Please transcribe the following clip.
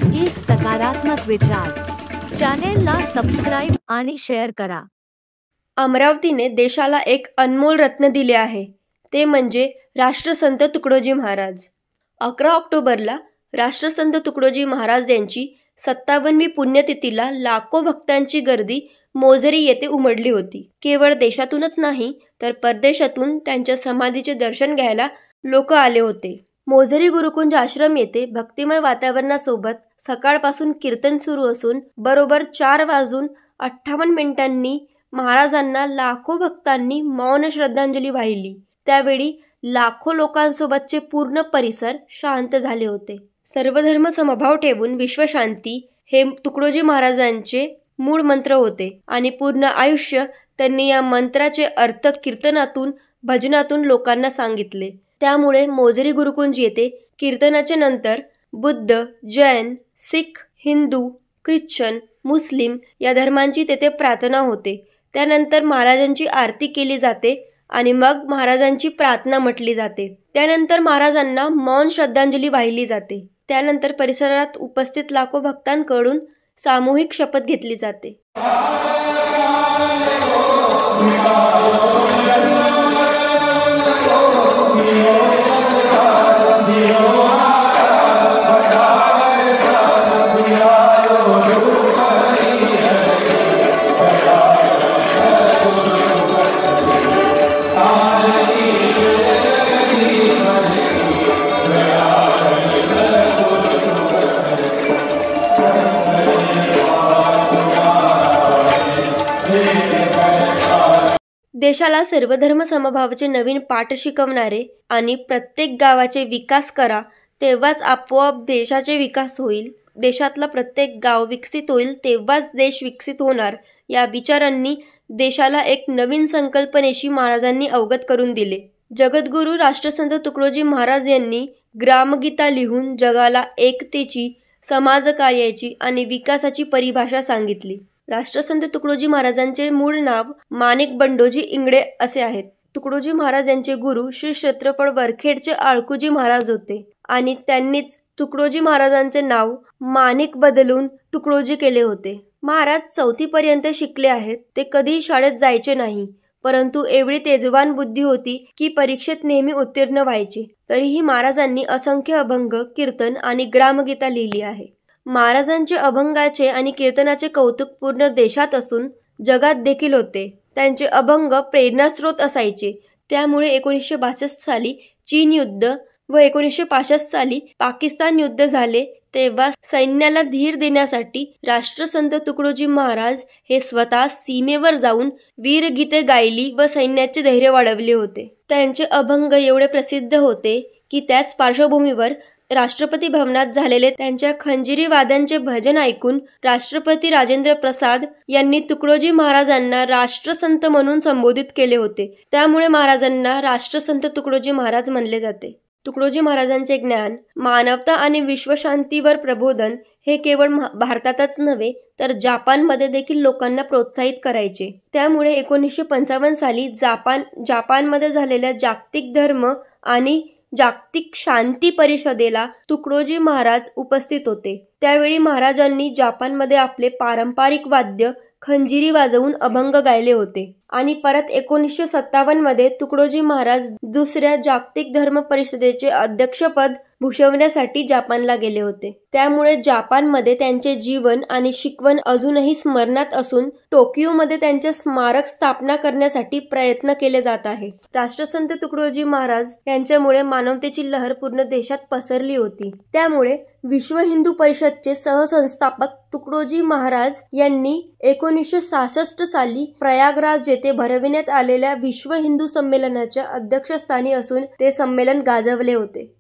एक सकारात्मक विचार। चॅनेलला सबस्क्राईब आणि शेअर करा। अमरावतीने देशाला एक अनमोल रत्न दिले आहे, ते म्हणजे राष्ट्रसंत तुकडोजी महाराज। 11 ऑक्टोबरला राष्ट्रसंत तुकडोजी महाराज यांची 57वी पुण्यतिथीला लाखो भक्तांची गर्दी मोझरी येथे उमडली होती। केवळ देशातूनच नाही तर परदेशातून त्यांच्या समाधीचे दर्शन घ्यायला लोक आले होते। मोझरी गुरुकुंज आश्रम येथे भक्तिमय वातावरणासोबत सकाळपासून कीर्तन सुरू असून बरोबर 4:58 महाराजांना लाखो भक्तांनी मौन श्रद्धांजली वाहिली। त्यावेळी लाखो लोकांसोबतचे पूर्ण परिसर शांत झाले होते। सर्वधर्म समभाव ठेवून विश्वशांती हे तुकडोजी महाराजांचे मूळ मंत्र होते आणि पूर्ण आयुष्य त्यांनी या मंत्राचे अर्थ कीर्तनातून भजनातून लोकांना सांगितले। त्यामुळे मोझरी गुरुकुंज येथे कीर्तनाचे नंतर बुद्ध, जैन, सिख, हिंदू, ख्रिश्चन, मुस्लिम या धर्मांची तेथे प्रार्थना होते। त्यानंतर महाराजांची आरती केली जाते आणि मग महाराजांची प्रार्थना म्हटली जाते। त्यानंतर महाराजांना मौन श्रद्धांजली वाहिली जाते। त्यानंतर परिसरात उपस्थित लाखो भक्तांकडून सामूहिक शपथ घेतली जाते। देशाला सर्वधर्म समभावाचे नवीन पाठ शिकवणारे आणि प्रत्येक गावाचे विकास करा, तेव्हाच आपोआप देशाचे विकास होईल। देशातला प्रत्येक गाव विकसित होईल तेव्हाच देश विकसित होणार, या विचारांनी देशाला एक नवीन संकल्पनेशी महाराजांनी अवगत करून दिले। जगद्गुरू राष्ट्रसंत तुकडोजी महाराज यांनी ग्रामगीता लिहून जगाला एकतेची, समाजकार्याची आणि विकासाची परिभाषा सांगितली। राष्ट्रसंत तुकडोजी महाराजांचे मूळ नाव माणिक बंडोजी इंगळे असे आहे। तुकडोजी महाराज यांचे गुरु श्री क्षेत्रफळ वरखेडचे आळकुजी महाराज होते आणि त्यांनीच तुकडोजी महाराजांचे नाव माणिक बदलून तुकडोजी केले होते। महाराज 4थी पर्यंत शिकले आहेत। ते कधीही शाळेत जायचे नाही, परंतु एवढी तेजवान बुद्धी होती की परीक्षेत नेहमी उत्तीर्ण व्हायचे। तरीही महाराजांनी असंख्य अभंग, कीर्तन आणि ग्रामगीता लिहिली आहे। महाराजांचे अभंगाचे आणि कीर्तनाचे कौतुक पूर्ण देशात असून जगात देखील होते। त्यांचे अभंग प्रेरणास्रोत असायचे। त्यामुळे 1962 साली चीन युद्ध व 1965 साली पाकिस्तान युद्ध झाले तेव्हा सैन्याला धीर देण्यासाठी राष्ट्रसंत तुकडोजी महाराज हे स्वतः सीमेवर जाऊन वीरगीते गायली व सैन्याचे धैर्य वाढवले होते। त्यांचे अभंग एवढे प्रसिद्ध होते की त्याच पार्श्वभूमीवर राष्ट्रपती भवनात झालेले त्यांच्या खंजिरी वाद्यांचे भजन ऐकून राष्ट्रपती राजेंद्र प्रसाद यांनी तुकडोजी महाराजांना राष्ट्रसंत म्हणून संबोधित केले होते। त्यामुळे महाराजांना राष्ट्रसंत तुकडोजी महाराज म्हणले जाते। तुकडोजी महाराजांचे ज्ञान, मानवता आणि विश्वशांतीवर प्रबोधन हे केवळ भारतातच नव्हे तर जपानमध्ये देखील लोकांना प्रोत्साहित करायचे। त्यामुळे 1955 साली जपानमध्ये झालेल्या जागतिक धर्म आणि जागतिक शांती परिषदेला तुकडोजी महाराज उपस्थित होते। त्यावेळी महाराजांनी जपानमध्ये आपले पारंपरिक वाद्य खंजिरी वाजवून अभंग गायले होते आणि परत 1957 मध्ये तुकडोजी महाराज दुसऱ्या जागतिक धर्म परिषदेचे अध्यक्षपद भूषवण्यासाठी जपानला गेले होते। त्यामुळे जपानमध्ये त्यांचे जीवन आणि शिकवण अजूनही स्मरणात असून टोकियोमध्ये त्यांचे स्मारक स्थापना करण्यासाठी प्रयत्न केले जात आहे। राष्ट्रसंत तुकडोजी महाराज यांच्यामुळे मानवतेची लहर पूर्ण देशात पसरली होती। त्यामुळे विश्व हिंदू परिषदचे सहसंस्थापक तुकडोजी महाराज यांनी 1966 साली प्रयागराज येथे भरविण्यात आलेल्या विश्व हिंदू संमेलनाच्या अध्यक्षस्थानी असून ते संमेलन गाजवले होते।